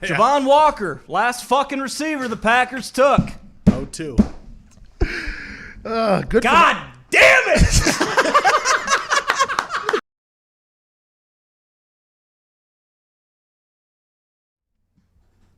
Yeah. Javon Walker, last fucking receiver the Packers took. 0-2. Good. God damn it!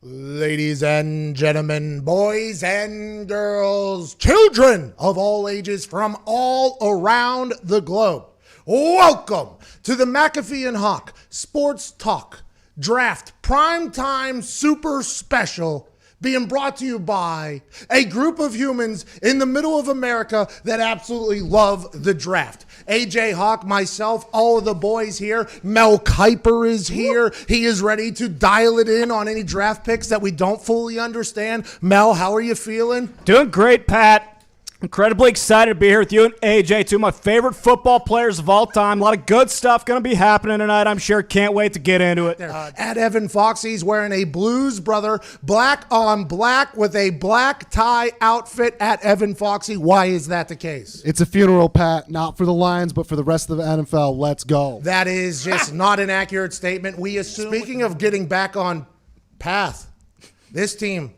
Ladies and gentlemen, boys and girls, children of all ages from all around the globe, welcome to the McAfee and Hawk Sports Talk Draft Primetime Super Special, being brought to you by a group of humans in the middle of America that absolutely love the draft. AJ Hawk, myself, all of the boys here. Mel Kiper is here. He is ready to dial it in on any draft picks that we don't fully understand. Mel, how are you feeling? Doing great, Pat. Incredibly excited to be here with you and AJ, two of my favorite football players of all time. A lot of good stuff going to be happening tonight, I'm sure. Can't wait to get into it. At Evan Foxy's wearing a Blues Brother black on black with a black tie outfit at Evan Foxy. Why is that the case? It's a funeral, Pat, not for the Lions, but for the rest of the NFL. Let's go. That is just not an accurate statement. We assume. Speaking of getting back on path, this team,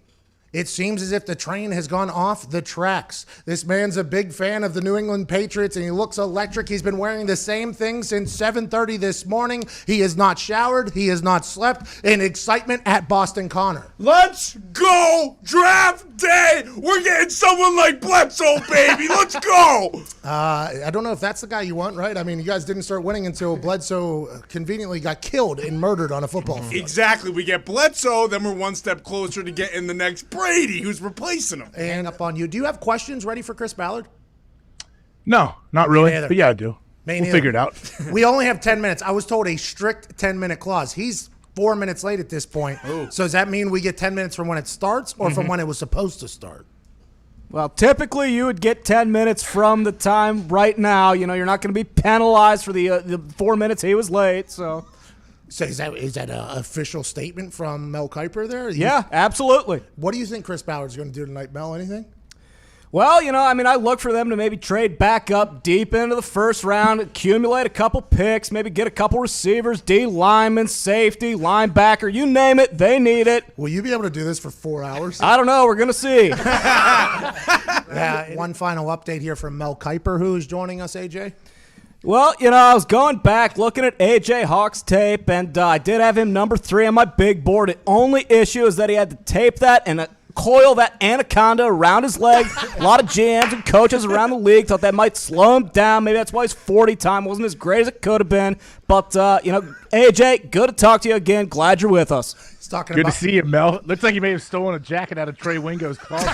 it seems as if the train has gone off the tracks. This man's a big fan of the New England Patriots, and he looks electric. He's been wearing the same thing since 7:30 this morning. He has not showered. He has not slept. In excitement at Boston Connor. Let's go draft day. We're getting someone like Bledsoe, baby. Let's go. I don't know if that's the guy you want, right? I mean, you guys didn't start winning until Bledsoe conveniently got killed and murdered on a football field. Exactly. We get Bledsoe, then we're one step closer to getting the next Brady, who's replacing him. And up on you. Do you have questions ready for Chris Ballard? No, not really. But yeah, I do. We'll figure it out. We only have 10 minutes. I was told a strict 10-minute clause. He's 4 minutes late at this point. Ooh. So does that mean we get 10 minutes from when it starts or from when it was supposed to start? Well, typically you would get 10 minutes from the time right now. You know, you're not going to be penalized for the 4 minutes he was late, so... So is that an official statement from Mel Kiper there? Yeah, absolutely. What do you think Chris Ballard's going to do tonight, Mel? Anything? Well, you know, I mean, I look for them to maybe trade back up deep into the first round, accumulate a couple picks, maybe get a couple receivers, D lineman, safety, linebacker, you name it, they need it. Will you be able to do this for 4 hours? I don't know. We're going to see. One final update here from Mel Kiper, who is joining us, AJ. Well, you know, I was going back looking at A.J. Hawk's tape, and I did have him number 3 on my big board. The only issue is that he had to tape that and coil that anaconda around his leg. A lot of GMs and coaches around the league thought that might slow him down. Maybe that's why his 40 time wasn't as great as it could have been. But, you know, A.J., good to talk to you again. Glad you're with us. Good to see you, Mel. Looks like you may have stolen a jacket out of Trey Wingo's closet.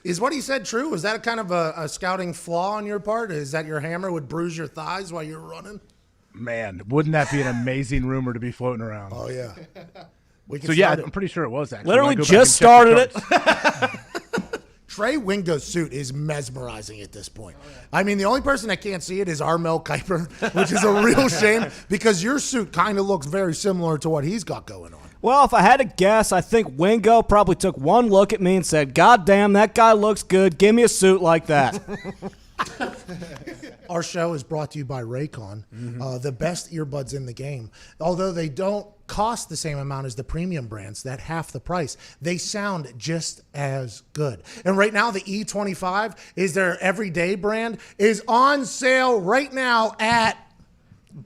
Is what he said true? Was that a kind of a scouting flaw on your part? Is that your hammer would bruise your thighs while you're running? Man, wouldn't that be an amazing rumor to be floating around? Oh, yeah. So, yeah, I'm pretty sure it was, actually. Literally just started it. Trey Wingo's suit is mesmerizing at this point. I mean, the only person that can't see it is our Mel Kiper, which is a real shame because your suit kind of looks very similar to what he's got going on. Well, if I had to guess, I think Wingo probably took one look at me and said, God damn, that guy looks good. Give me a suit like that. Our show is brought to you by Raycon, the best earbuds in the game. Although they don't cost the same amount as the premium brands, that half the price, they sound just as good. And right now, the E25 is their everyday brand, is on sale right now at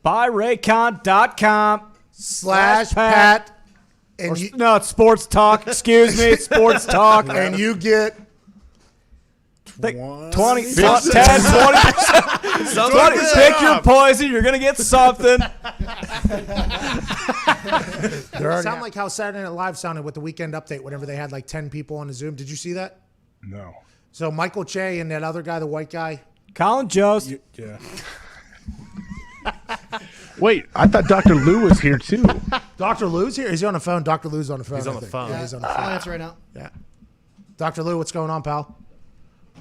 buyraycon.com/Pat. And no, it's Sports Talk. Excuse me, Sports Talk. And you get 20, 10, 20%. Pick your poison. You're going to get something. Sound like how Saturday Night Live sounded with the Weekend Update whenever they had like 10 people on the Zoom. Did you see that? No. So Michael Che and that other guy, the white guy. Colin Jost. Yeah. Wait, I thought Dr. Lou was here too. Dr. Lou's here? Is he on the phone? Dr. Lou's on the phone. He's on the phone. Yeah, he's on the phone. Oh, that's right now. Yeah. Dr. Lou, what's going on, pal?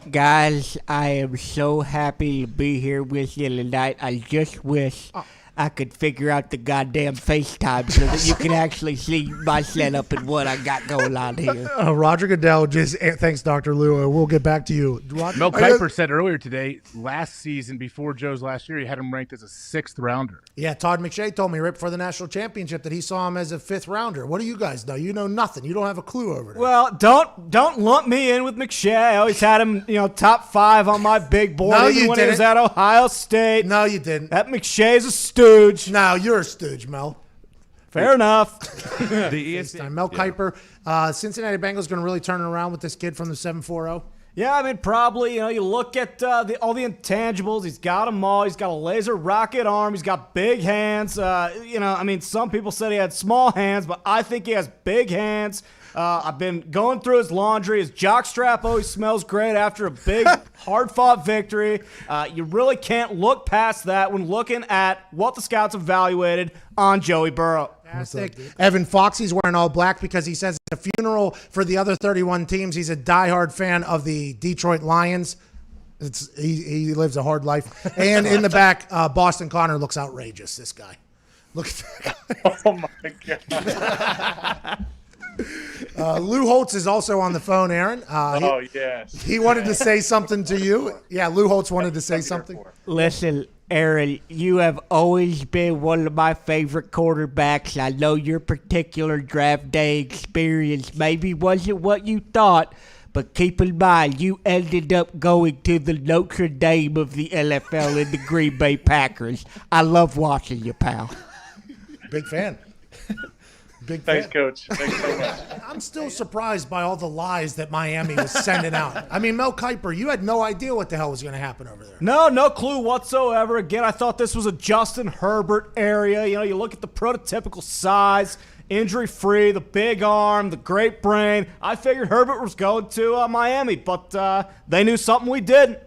Guys, I am so happy to be here with you tonight. I just wish I could figure out the goddamn FaceTime so that you can actually see my setup and what I got going on here. Roger Goodell thanks, Dr. Lou. We'll get back to you. Mel Kiper said earlier today, last season before Joe's last year, he had him ranked as a 6th rounder. Yeah, Todd McShay told me right before the national championship that he saw him as a 5th rounder. What do you guys know? You know nothing. You don't have a clue over there. Well, don't lump me in with McShay. I always had him, top 5 on my big board. No, even you when he was didn't. at Ohio State. No, you didn't. That McShay's a stooge. No, you're a stooge, Mel. Fair enough. The ESPN. Mel Kiper. Cincinnati Bengals going to really turn it around with this kid from the 740. Yeah, I mean, probably, you look at all the intangibles. He's got them all. He's got a laser rocket arm. He's got big hands. Some people said he had small hands, but I think he has big hands. I've been going through his laundry. His jockstrap always smells great after a big, hard-fought victory. You really can't look past that when looking at what the scouts evaluated on Joey Burrow. Fantastic. Evan Fox, he's wearing all black because he says it's a funeral for the other 31 teams. He's a diehard fan of the Detroit Lions. He lives a hard life. And in the back, Boston Connor looks outrageous, this guy. Look at that guy. Oh, my God. Lou Holtz is also on the phone, Aaron. Yes. He wanted to say something to you. Yeah, Lou Holtz wanted to say something. Listen, Aaron, you have always been one of my favorite quarterbacks. I know your particular draft day experience maybe wasn't what you thought, but keep in mind, you ended up going to the Notre Dame of the NFL in the Green Bay Packers. I love watching you, pal. Big fan. Thanks, Coach. Thanks so much. I'm still surprised by all the lies that Miami was sending out. I mean, Mel Kiper, you had no idea what the hell was going to happen over there. No clue whatsoever. Again, I thought this was a Justin Herbert area. You look at the prototypical size, injury-free, the big arm, the great brain. I figured Herbert was going to Miami, but they knew something we didn't.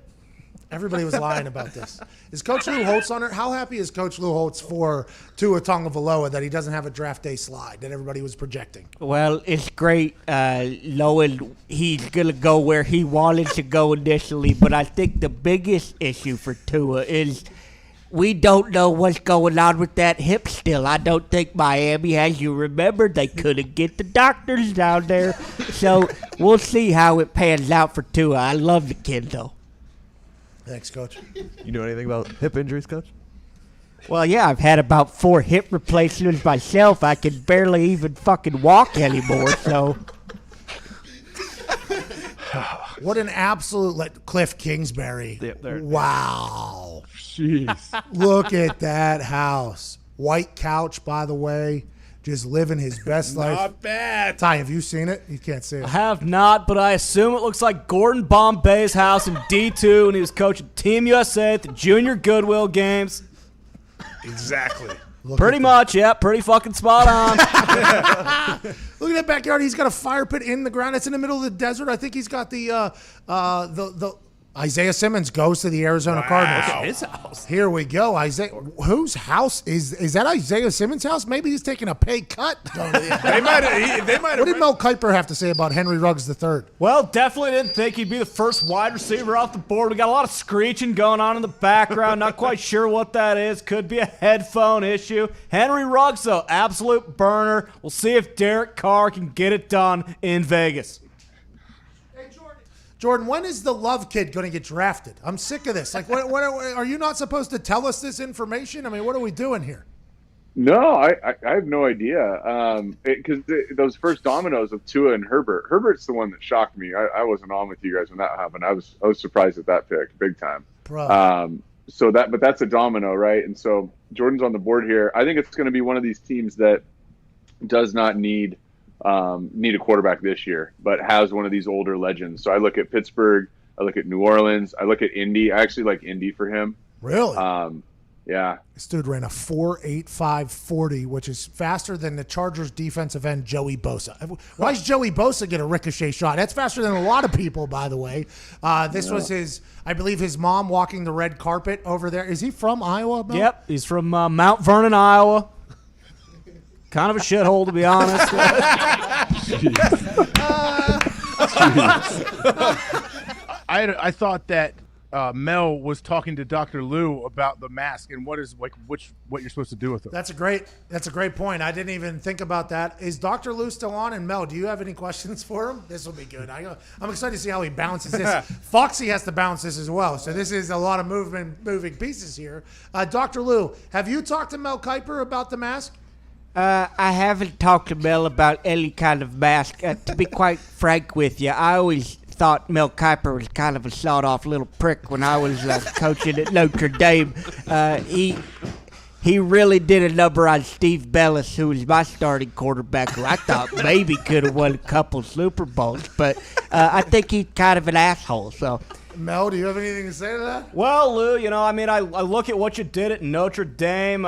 Everybody was lying about this. Is Coach Lou Holtz on it? How happy is Coach Lou Holtz for Tua Tagovailoa that he doesn't have a draft day slide that everybody was projecting? Well, it's great knowing he's going to go where he wanted to go initially, but I think the biggest issue for Tua is we don't know what's going on with that hip still. I don't think Miami has you remember. They couldn't get the doctors down there. So we'll see how it pans out for Tua. I love the kid, though. Thanks, Coach. You know anything about hip injuries, Coach? Well, yeah, I've had about 4 hip replacements myself. I can barely even fucking walk anymore, so. What an absolute Cliff Kingsbury. Yep, there. Wow. Jeez. Look at that house. White couch, by the way. Just living his best life. Not bad. Ty, have you seen it? You can't see it. I have not, but I assume it looks like Gordon Bombay's house in D2 when he was coaching Team USA at the Junior Goodwill Games. Exactly. Pretty much, yeah, pretty fucking spot on. Look at that backyard. He's got a fire pit in the ground. It's in the middle of the desert. I think he's got the Isaiah Simmons goes to the Arizona Cardinals. His house. Here we go. Isaiah, whose house is that? Isaiah Simmons' house? Maybe he's taking a pay cut. They might What did Mel Kiper have to say about Henry Ruggs III? Well, definitely didn't think he'd be the first wide receiver off the board. We got a lot of screeching going on in the background. Not quite sure what that is. Could be a headphone issue. Henry Ruggs, though, absolute burner. We'll see if Derek Carr can get it done in Vegas. Jordan, when is the Love kid going to get drafted? I'm sick of this. Like, what are you not supposed to tell us this information? I mean, what are we doing here? No, I have no idea. Because those first dominoes of Tua and Herbert. Herbert's the one that shocked me. I wasn't on with you guys when that happened. I was surprised at that pick, big time. Bro. But that's a domino, right? And so Jordan's on the board here. I think it's going to be one of these teams that does not need a quarterback this year, but has one of these older legends. So I look at Pittsburgh, I look at New Orleans, I look at Indy. I actually like Indy for him. Really? Yeah. This dude ran a 4.85 40, which is faster than the Chargers defensive end Joey Bosa. Why does Joey Bosa get a ricochet shot? That's faster than a lot of people, by the way. This was I believe his mom walking the red carpet over there. Is he from Iowa, Mel? Yep, he's from Mount Vernon, Iowa. Kind of a shithole, to be honest. I thought that Mel was talking to Dr. Lou about the mask and what you're supposed to do with it. That's a great point. I didn't even think about that. Is Dr. Lou still on? And Mel, do you have any questions for him? This will be good. I'm excited to see how he bounces this. Foxy has to bounce this as well. So this is a lot of moving pieces here. Dr. Lou, have you talked to Mel Kiper about the mask? I haven't talked to Mel about any kind of mask. To be quite frank with you, I always thought Mel Kiper was kind of a sawed-off little prick when I was coaching at Notre Dame. He really did a number on Steve Bellis, who was my starting quarterback, who I thought maybe could have won a couple Super Bowls. But I think he's kind of an asshole. So, Mel, do you have anything to say to that? Well, Lou, I look at what you did at Notre Dame.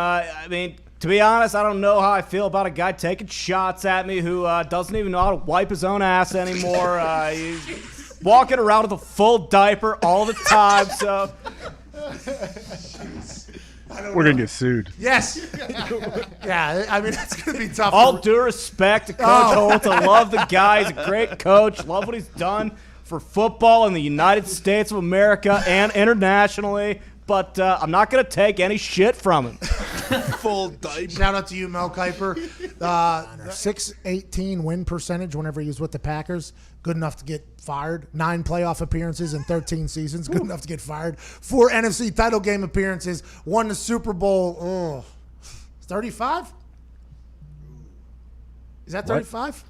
To be honest, I don't know how I feel about a guy taking shots at me who doesn't even know how to wipe his own ass anymore. He's walking around with a full diaper all the time, so... We're going to get sued. Yes. Yeah, it's going to be tough. All due respect to Coach Holtz. I love the guy. He's a great coach. Love what he's done for football in the United States of America and internationally. But I'm not going to take any shit from him. Full diaper. Shout out to you, Mel Kiper. 618 win percentage whenever he was with the Packers. Good enough to get fired. 9 playoff appearances in 13 seasons. Good enough to get fired. 4 NFC title game appearances. Won the Super Bowl. 35? Is that 35?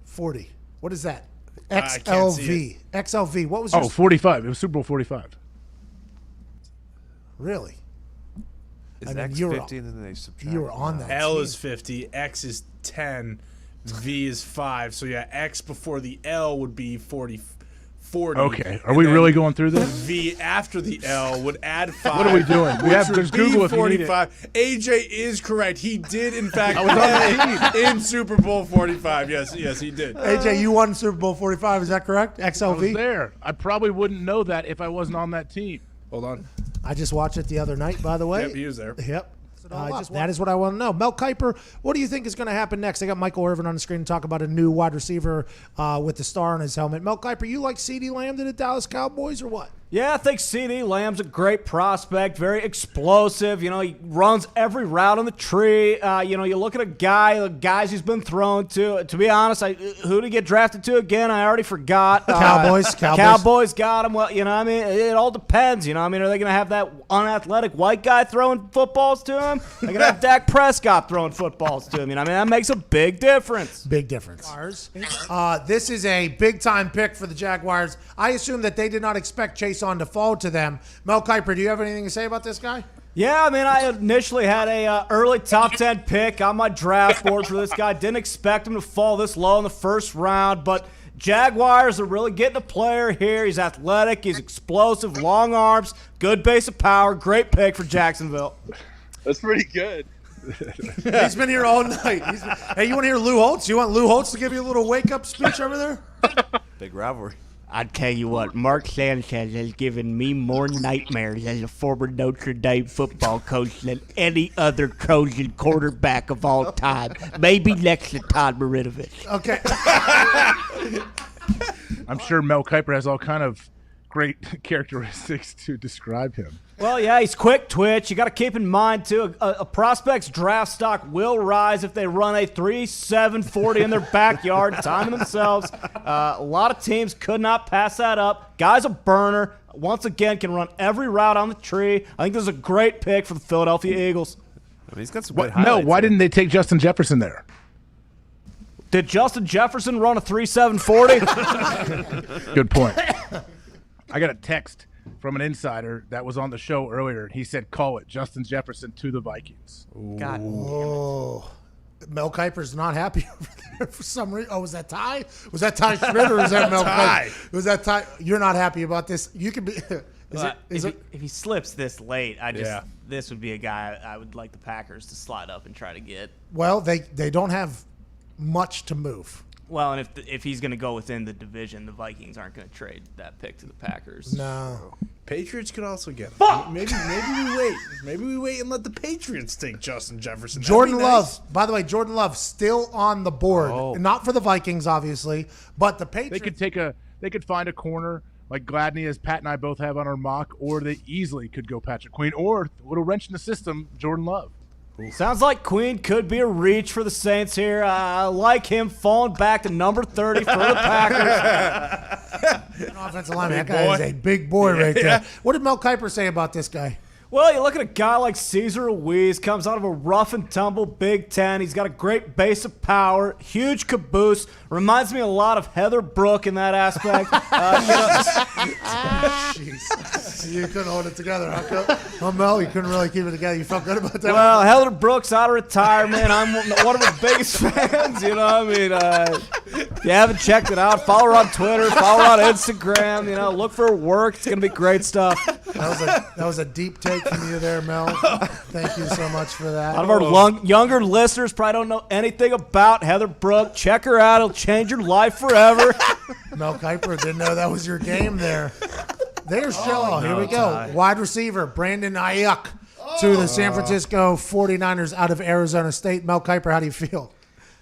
40. What is that? XLV. XLV. What was your... 45. It was Super Bowl 45. Really? Is X 50 and then they subtract? You were on that. L team. is 50, X is 10, V is 5. So yeah, X before the L would be 40. Okay. Are we really going through this? V after the L would add 5. What are we doing? There's Google if you need it. 45. AJ is correct. He did in fact play in Super Bowl 45. Yes, he did. AJ, you won Super Bowl 45. Is that correct? I was XLV? there. I probably wouldn't know that if I wasn't on that team. Hold on. I just watched it the other night, by the way. Yep, he was there. Yep. That is what I want to know. Mel Kiper, what do you think is going to happen next? I got Michael Irvin on the screen to talk about a new wide receiver with the star on his helmet. Mel Kiper, you like CeeDee Lamb to the Dallas Cowboys or what? Yeah, I think CeeDee Lamb's a great prospect, very explosive. He runs every route on the tree. You look at the guys he's been thrown to. To be honest, who did he get drafted to again? I already forgot. Cowboys. Cowboys got him. Well, it all depends. Are they going to have that unathletic white guy throwing footballs to him? They're going to have Dak Prescott throwing footballs to him. That makes a big difference. Big difference. This is a big-time pick for the Jaguars. I assume that they did not expect Chase on to fall to them. Mel Kiper, do you have anything to say about this guy? Yeah, I initially had a early top 10 pick on my draft board for this guy. Didn't expect him to fall this low in the first round, but Jaguars are really getting a player here. He's athletic, he's explosive, long arms, good base of power, great pick for Jacksonville. That's pretty good. He's been here all night. Hey, you want to hear Lou Holtz? You want Lou Holtz to give you a little wake-up speech over there? Big rivalry. I tell you what, Mark Sanchez has given me more nightmares as a former Notre Dame football coach than any other Trojan quarterback of all time. Maybe next to Todd Marinovich. Okay. I'm sure Mel Kiper has all kind of great characteristics to describe him. Well, yeah, he's quick twitch. You got to keep in mind, too, a prospect's draft stock will rise if they run a 3.7 40 in their backyard, timing themselves. A lot of teams could not pass that up. Guy's a burner. Once again, can run every route on the tree. I think this is a great pick for the Philadelphia Eagles. He's got some good highlights. No, why didn't they take Justin Jefferson there? Did Justin Jefferson run a 3.7 40? Good point. I got a text from an insider that was on the show earlier. He said, call it Justin Jefferson to the Vikings. God. Oh. Mel Kiper's not happy over there for some reason. Oh, was that Ty? Was that Ty Schmit or was that Mel Kiper? Was that Ty? You're not happy about this. You could be. If he slips this late, this would be a guy I would like the Packers to slide up and try to get. Well, they don't have much to move. Well, and if he's going to go within the division, the Vikings aren't going to trade that pick to the Packers. No. Patriots could also get him. Maybe we wait. Maybe we wait and let the Patriots take Justin Jefferson. Jordan Love. By the way, Jordan Love still on the board. Not for the Vikings, obviously, but the Patriots. They could find a corner like Gladney, as Pat and I both have on our mock, or they easily could go Patrick Queen, or a little wrench in the system, Jordan Love. Sounds like Queen could be a reach for the Saints here. I like him falling back to number 30 for the Packers. An offensive lineman. That guy is a big boy right there. What did Mel Kiper say about this guy? Well, you look at a guy like Cesar Ruiz, comes out of a rough and tumble Big Ten. He's got a great base of power, huge caboose. Reminds me a lot of Heather Brooke in that aspect. Jeez. You couldn't hold it together, huh? Oh, Mel, you couldn't really keep it together. You felt good about that? Well, Heather Brooke's out of retirement. I'm one of her biggest fans, you know what I mean? If you haven't checked it out, follow her on Twitter, follow her on Instagram, look for her work. It's going to be great stuff. That was a deep take from you there, Mel. Thank you so much for that. A lot of our younger listeners probably don't know anything about Heather Brooke. Check her out. It'll change your life forever. Mel Kiper didn't know that was your game there. There's Joe. Here we go. Wide receiver, Brandon Ayuk to the San Francisco 49ers out of Arizona State. Mel Kiper, how do you feel?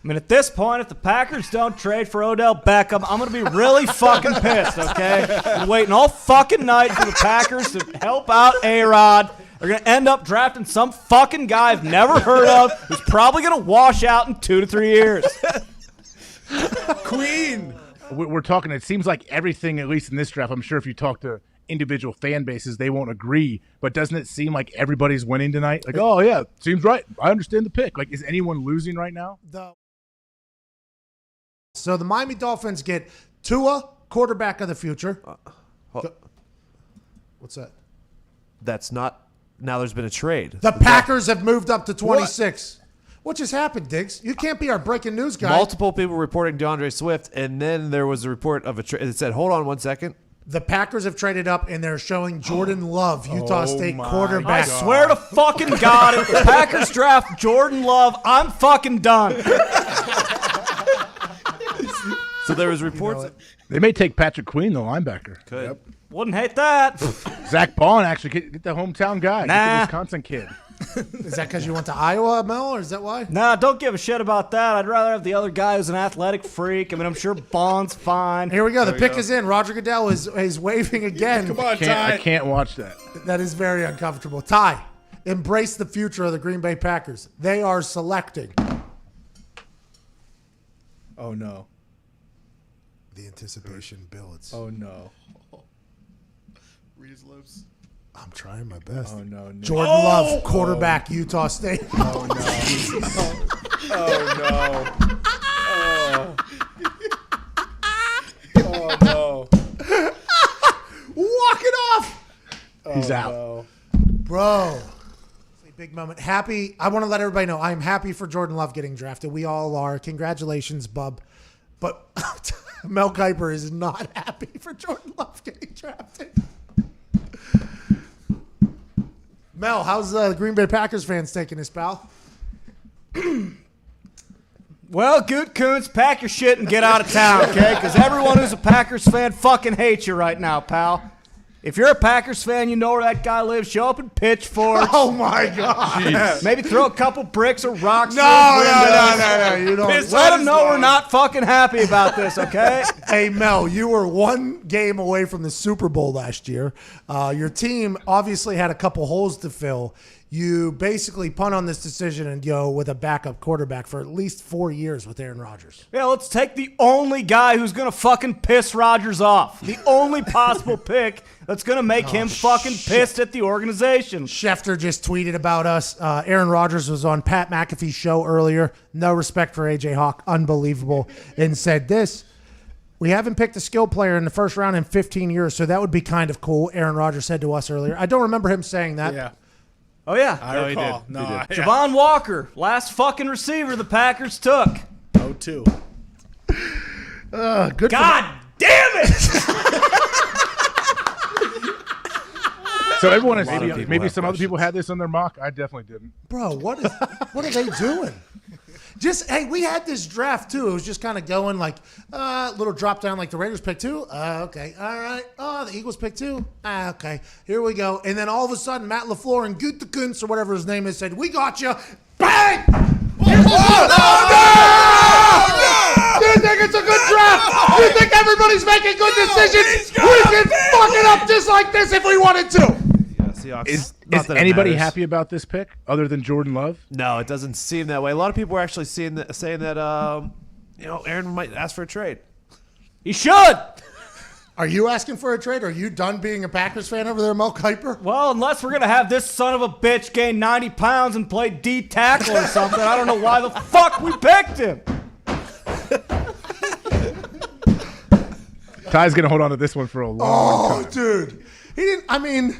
I mean, at this point, if the Packers don't trade for Odell Beckham, I'm going to be really fucking pissed, okay? Been waiting all fucking night for the Packers to help out A-Rod. They're going to end up drafting some fucking guy I've never heard of who's probably going to wash out in 2 to 3 years. Queen. We're talking, it seems like everything, at least in this draft, I'm sure if you talk to individual fan bases, they won't agree, but doesn't it seem like everybody's winning tonight? Like, oh, yeah, seems right. I understand the pick. Like, is anyone losing right now? So the Miami Dolphins get Tua, quarterback of the future. What's that? That's not. Now there's been a trade. The Packers have moved up to 26. What just happened, Diggs? You can't be our breaking news guy. Multiple people reporting DeAndre Swift, and then there was a report of a trade. It said, hold on 1 second. The Packers have traded up, and they're showing Jordan Love, Utah State quarterback. I swear to fucking God, if the Packers draft Jordan Love, I'm fucking done. So there was reports. They may take Patrick Queen, the linebacker. Could. Yep. Wouldn't hate that. Zach Bond, actually, get the hometown guy. Get the Wisconsin kid. Is that because you went to Iowa, Mel, or is that why? Nah, don't give a shit about that. I'd rather have the other guy who's an athletic freak. I mean, I'm sure Bond's fine. Here we go. The pick is in. Roger Goodell is waving again. Come on, Ty. I can't watch that. That is very uncomfortable. Ty, embrace the future of the Green Bay Packers. They are selecting. Oh, no. The anticipation builds. Oh, no. Read his lips. I'm trying my best. Oh, no. Jordan Love, quarterback, Utah State. Oh, no. Oh, no. Oh, no. Walk it off. He's out. No. Bro. It's a big moment. Happy. I want to let everybody know I'm happy for Jordan Love getting drafted. We all are. Congratulations, bub. But Mel Kiper is not happy for Jordan Love getting drafted. Mel, how's the Green Bay Packers fans taking this, pal? Well, Goot Coons, pack your shit and get out of town, okay? Because everyone who's a Packers fan fucking hates you right now, pal. If you're a Packers fan, you know where that guy lives. Show up in pitchforks. Oh, my God. Maybe throw a couple bricks or rocks. No. You don't. Let them know we're not fucking happy about this, okay? Hey, Mel, you were one game away from the Super Bowl last year. Your team obviously had a couple holes to fill. You basically punt on this decision and go with a backup quarterback for at least 4 years with Aaron Rodgers. Yeah, let's take the only guy who's going to fucking piss Rodgers off. The only possible pick that's going to make him fucking pissed at the organization. Schefter just tweeted about us. Aaron Rodgers was on Pat McAfee Show earlier. No respect for A.J. Hawk. Unbelievable. And said this. We haven't picked a skill player in the first round in 15 years, so that would be kind of cool, Aaron Rodgers said to us earlier. I don't remember him saying that. Yeah. Oh, yeah. I recall. He did. Javon Walker, last fucking receiver the Packers took. 0-2. Good. God damn it! So everyone has people maybe have some other questions. people had this on their mock. I definitely didn't. Bro, what are they doing? Hey, we had this draft too. It was just kind of going like little drop down, like the Raiders pick 2. Okay, all right. Oh, the Eagles pick 2. Okay, here we go. And then all of a sudden, Matt LaFleur and Gutekunst or whatever his name is said, "We got you." Bang! You think it's a good draft? You think everybody Everybody's making good decisions. We can fuck it up just like this if we wanted to. Seahawks. Is Not that it anybody matters. happy about this pick other than Jordan Love? No, it doesn't seem that way. A lot of people were actually saying that Aaron might ask for a trade. He should. Are you asking for a trade? Are you done being a Packers fan over there, Mel Kiper? Well, unless we're going to have this son of a bitch gain 90 pounds and play D tackle or something, I don't know why the fuck we picked him. Ty's going to hold on to this one for a long time. Dude. He didn't, I mean,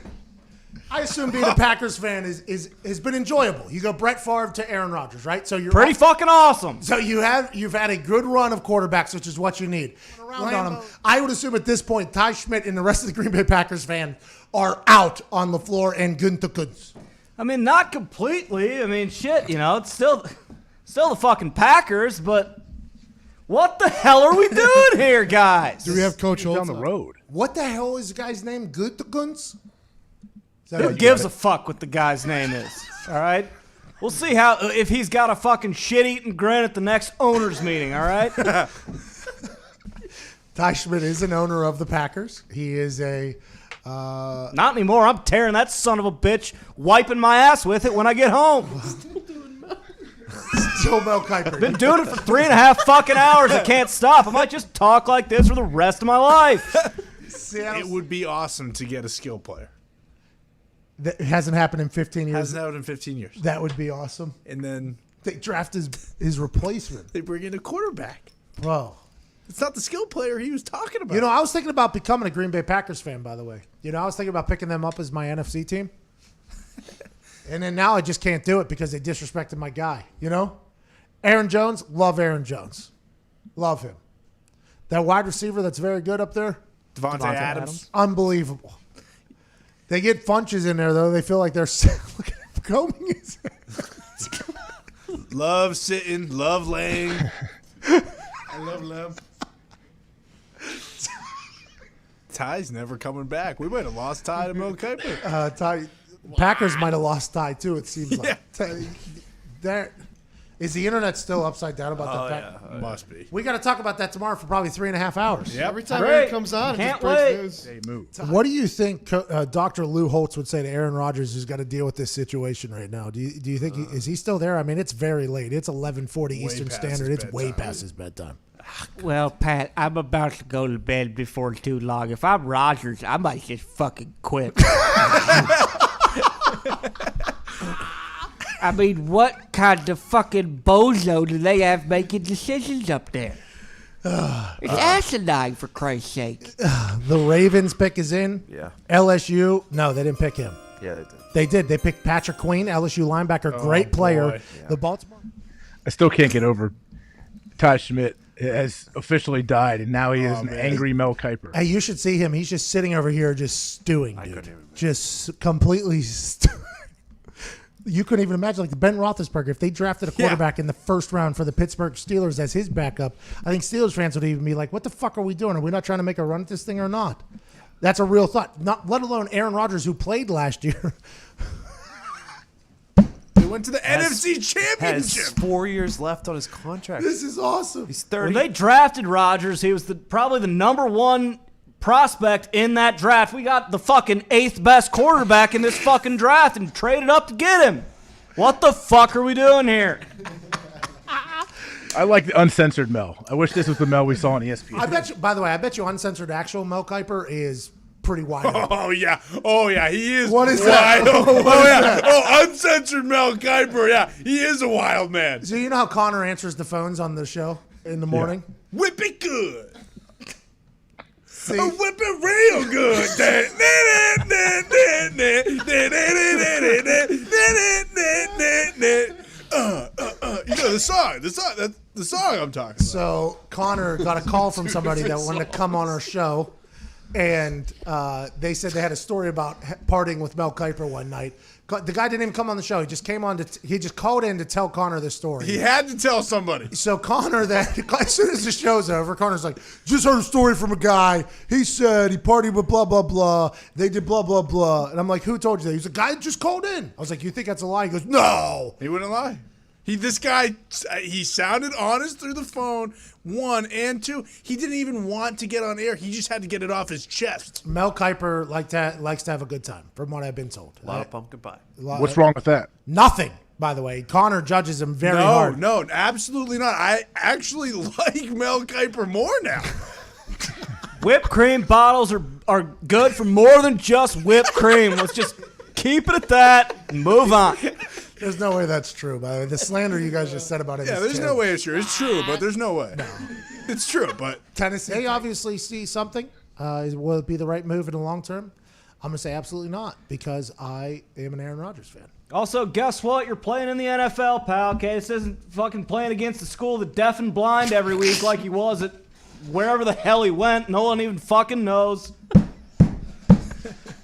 I assume being a Packers fan has been enjoyable. You go Brett Favre to Aaron Rodgers, right? So you're Pretty fucking awesome. So you've had a good run of quarterbacks, which is what you need. Around on them. I would assume at this point, Ty Schmit and the rest of the Green Bay Packers fan are out on the floor and Gunther Kunz. I mean, not completely. I mean, shit, you know, it's still the fucking Packers, but what the hell are we doing here, guys? Do we have Coach Holtz Down the road. What the hell is the guy's name? Gunther Kunz? Who gives a fuck what the guy's name is? All right? We'll see if he's got a fucking shit-eating grin at the next owners meeting, all right? Ty Schmit is an owner of the Packers. He is a... Not anymore. I'm tearing that son of a bitch, wiping my ass with it when I get home. Still Mel Kiper. Been doing it for 3.5 fucking hours. I can't stop. I might just talk like this for the rest of my life. It would be awesome to get a skill player. That hasn't happened in 15 years. Hasn't happened in 15 years. That would be awesome. And then They draft his replacement. they bring in a quarterback. Bro. It's not the skill player he was talking about. You know, I was thinking about becoming a Green Bay Packers fan, by the way. You know, I was thinking about picking them up as my NFC team. And then now I just can't do it because they disrespected my guy, you know? Aaron Jones, love Aaron Jones. Love him. That wide receiver that's very good up there, Devontae Adams. unbelievable. They get Funches in there, though. They feel like they're look at him combing his hair. Love sitting, love laying. I love. Ty's never coming back. We might have lost Ty to Mel Kiper. Ty, Packers might have lost Ty, too, it seems like. Is the internet still upside down about that? Must be. We got to talk about that tomorrow for probably 3.5 hours. Yep. Every time Great. Aaron comes on, it Can't just breaks wait. news. They move. What do you think Dr. Lou Holtz would say to Aaron Rodgers, who's got to deal with this situation right now? Do you think is he still there? I mean, it's very late. It's 11:40 Eastern past Standard. his It's way bedtime. past his bedtime. Well, Pat, I'm about to go to bed before too long. If I'm Rodgers, I might just fucking quit. I mean, what kind of fucking bozo do they have making decisions up there? It's asinine, for Christ's sake. The Ravens pick is in. Yeah. LSU, no, they didn't pick him. Yeah, they did. They did. They picked Patrick Queen, LSU linebacker, great player. boy. The Baltimore. I still can't get over Ty Schmit has officially died, and now he is an angry Mel Kiper. Hey, you should see him. He's just sitting over here, just stewing, dude. Just completely. You couldn't even imagine, like the Ben Roethlisberger, if they drafted a quarterback in the first round for the Pittsburgh Steelers as his backup, I think Steelers fans would even be like, "What the fuck are we doing? Are we not trying to make a run at this thing or not?" That's a real thought. Not let alone Aaron Rodgers, who played last year. They went to the NFC Has Championship. 4 years left on his contract. This is awesome. He's When 30. they drafted Rodgers, he was probably the number one prospect in that draft. We got the fucking 8th best quarterback in this fucking draft and traded up to get him. What the fuck are we doing here? I like the uncensored Mel. I wish this was the Mel we saw on ESPN. I bet you. By the way, I bet you uncensored actual Mel Kiper is pretty wide. Oh yeah, he is. What is wild. that? Oh yeah, uncensored Mel Kiper. Yeah, he is a wild man. So you know how Connor answers the phones on the show in the morning? Whip it good. See, Whip it real good. You know the song. That's the song I'm talking about. so Connor got a call from somebody that wanted to come on our show, and they said they had a story about partying with Mel Kiper one night. The guy didn't even come on the show. He just came on he just called in to tell Connor this story. He had to tell somebody. So Connor, as soon as the show's over, Connor's like, just heard a story from a guy. He said he partied with blah, blah, blah. They did blah, blah, blah. And I'm like, who told you that? He's like, guy just called in. I was like, you think that's a lie? He goes, no. He wouldn't lie. This guy, he sounded honest through the phone, 1, and 2. He didn't even want to get on air. He just had to get it off his chest. Mel Kiper likes to have a good time, from what I've been told. A lot of pumpkin pie. What's wrong with that? Nothing, by the way. Connor judges him very hard. No, absolutely not. I actually like Mel Kiper more now. Whipped cream bottles are good for more than just whipped cream. Let's just keep it at that and move on. There's no way that's true, by the way. The slander you guys just said about it. Yeah, there's no way it's true. It's true, but there's no way. No. It's true, but Tennessee obviously sees something. Will it be the right move in the long term? I'm going to say absolutely not, because I am an Aaron Rodgers fan. Also, guess what? You're playing in the NFL, pal. Okay, this isn't fucking playing against the school of the deaf and blind every week like he was at wherever the hell he went. No one even fucking knows.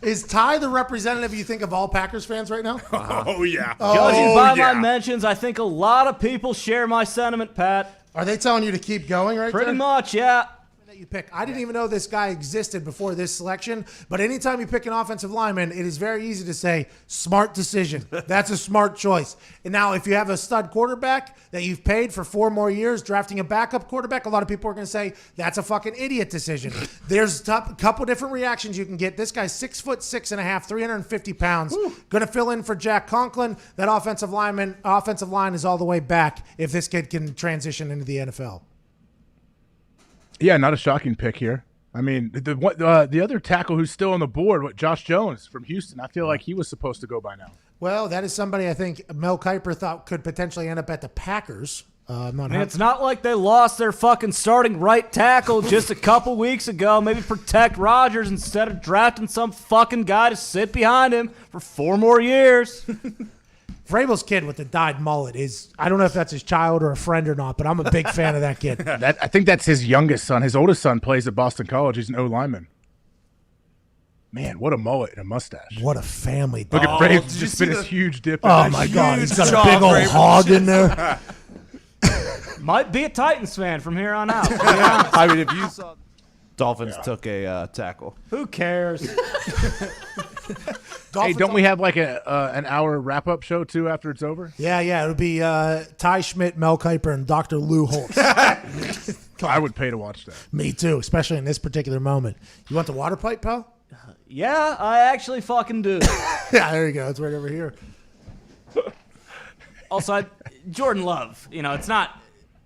Is Ty the representative you think of all Packers fans right now? oh yeah. Judging by my mentions, I think a lot of people share my sentiment, Pat. Are they telling you to keep going right Pretty there? much, yeah. That you pick. I didn't even know this guy existed before this selection, but anytime you pick an offensive lineman, it is very easy to say, smart decision. That's a smart choice. And now if you have a stud quarterback that you've paid for 4 more years, drafting a backup quarterback, a lot of people are going to say, that's a fucking idiot decision. There's a couple different reactions you can get. This guy's 6'6.5", 350 pounds, going to fill in for Jack Conklin. That offensive line is all the way back if this kid can transition into the NFL. Yeah, not a shocking pick here. I mean, the other tackle who's still on the board, Josh Jones from Houston, I feel like he was supposed to go by now. Well, that is somebody I think Mel Kiper thought could potentially end up at the Packers. It's not like they lost their fucking starting right tackle just a couple weeks ago. Maybe protect Rodgers instead of drafting some fucking guy to sit behind him for 4 more years. Vrabel's kid with the dyed mullet is, I don't know if that's his child or a friend or not, but I'm a big fan of that kid. I think that's his youngest son. His oldest son plays at Boston College. He's an O-lineman. Man, what a mullet and a mustache. What a family. Look at Braves just spit his huge dip. Oh, my God. He's got a big old hog in there. Might be a Titans fan from here on out. I mean, if you saw Dolphins took a tackle. Who cares? Hey, don't we have like an hour wrap-up show, too, after it's over? Yeah. It'll be Ty Schmit, Mel Kiper, and Dr. Lou Holtz. I would pay to watch that. Me, too, especially in this particular moment. You want the water pipe, pal? Yeah, I actually fucking do. Yeah, there you go. It's right over here. Also, Jordan Love, it's not...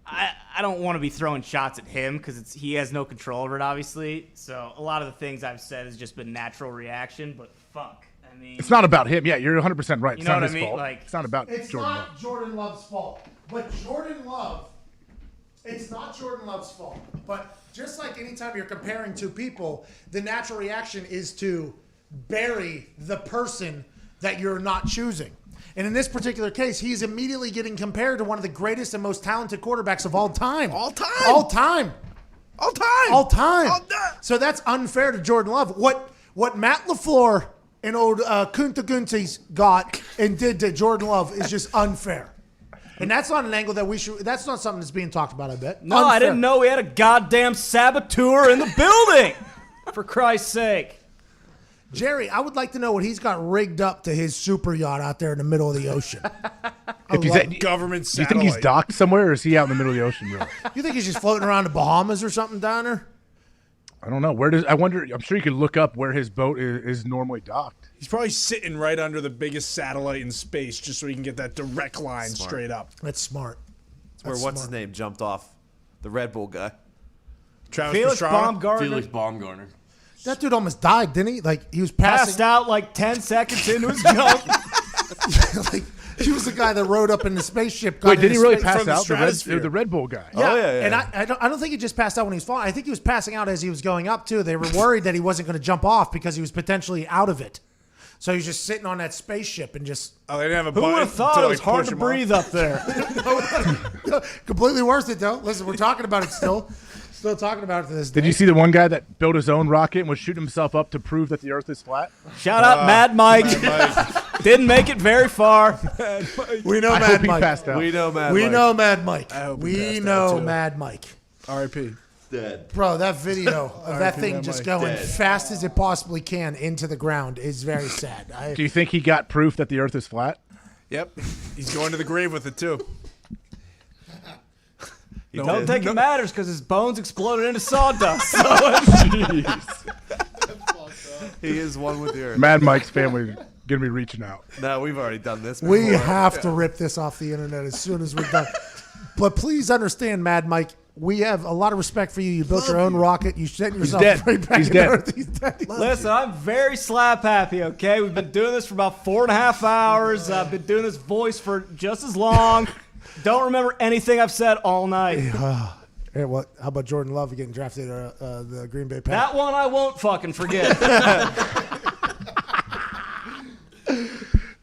I don't want to be throwing shots at him because he has no control over it, obviously. So a lot of the things I've said has just been natural reaction, but fuck. I mean, it's not about him. Yeah, you're 100% right. You It's know not what his I mean? fault. Like, it's not about It's Jordan not Love. Jordan Love's fault. But Jordan Love, it's not Jordan Love's fault. But just like anytime you're comparing two people, the natural reaction is to bury the person that you're not choosing. And in this particular case, he's immediately getting compared to one of the greatest and most talented quarterbacks of all time. All time. All time. All time. All time. All time. So that's unfair to Jordan Love. What Matt LaFleur and old Kunta Guntis got and did to Jordan Love is just unfair. And that's not an angle that we should. That's not something that's being talked about, I bet. No, I didn't know we had a goddamn saboteur in the building. For Christ's sake. Jerry, I would like to know what he's got rigged up to his super yacht out there in the middle of the ocean. Government Do you satellite. think he's docked somewhere, or is he out in the middle of the ocean? Really? You think he's just floating around the Bahamas or something down there? I don't know. I wonder. I'm sure you could look up where his boat is normally docked. He's probably sitting right under the biggest satellite in space just so he can get that direct line Smart. straight up. That's smart. Where what's his name jumped off? The Red Bull guy. Travis Felix Pastrana. Baumgartner. That dude almost died, didn't he? Like, he was Passed out like 10 seconds into his jump. Like, he was the guy that rode up in the spaceship. Wait, did he really from pass the out? stratosphere. The Red Bull guy. Yeah, Oh, yeah. And I don't think he just passed out when he was falling. I think he was passing out as he was going up, too. They were worried that he wasn't going to jump off because he was potentially out of it. So he was just sitting on that spaceship and just... Oh, they didn't have a Who button would have thought to, it was hard push to him breathe off? up there? Completely worth it, though. Listen, we're talking about it still. Still talking about it to this day. Did you see the one guy that built his own rocket and was shooting himself up to prove that the Earth is flat? Shout out Mad Mike. Didn't make it very far. We know I Mad hope he Mike. passed out. We know, man. We know Mad Mike. I hope he We passed out, know too. Mad Mike. R.I.P. Dead. Bro, that video of that thing Mad just Mike. going Dead. fast as it possibly can into the ground is very sad. Do you think he got proof that the Earth is flat? Yep. He's going to the grave with it, too. Don't think it matters because his bones exploded into sawdust. He is one with the earth. Mad Mike's family gonna be reaching out. No, we've already done this. We before. have to rip this off the internet as soon as we're done. But please understand, Mad Mike, we have a lot of respect for you. You built your own rocket. You sent yourself dead. right back He's to dead. Earth. He's dead. Listen, I'm very slap happy, okay? We've been doing this for about 4.5 hours. I've been doing this voice for just as long. Don't remember anything I've said all night. Hey, what? How about Jordan Love getting drafted the Green Bay Packers? That one I won't fucking forget.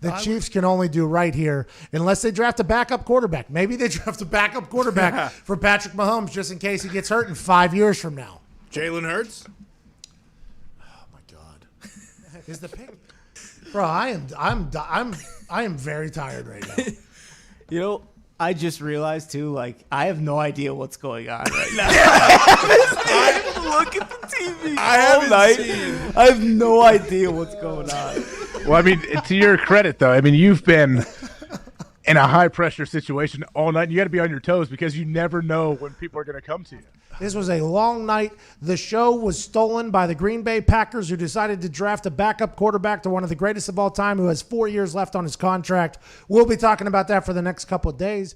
The Chiefs can only do right here unless they draft a backup quarterback. Maybe they draft a backup quarterback for Patrick Mahomes just in case he gets hurt in 5 years from now. Jalen Hurts. Oh my God, is the pick, bro? I am very tired right now. You know, I just realized too, like, I have no idea what's going on right now. I haven't look at the TV all night. I have no idea what's going on. Well, I mean, to your credit, though, I mean, you've been in a high-pressure situation all night. You got to be on your toes because you never know when people are going to come to you. This was a long night. The show was stolen by the Green Bay Packers, who decided to draft a backup quarterback to one of the greatest of all time who has 4 years left on his contract. We'll be talking about that for the next couple of days.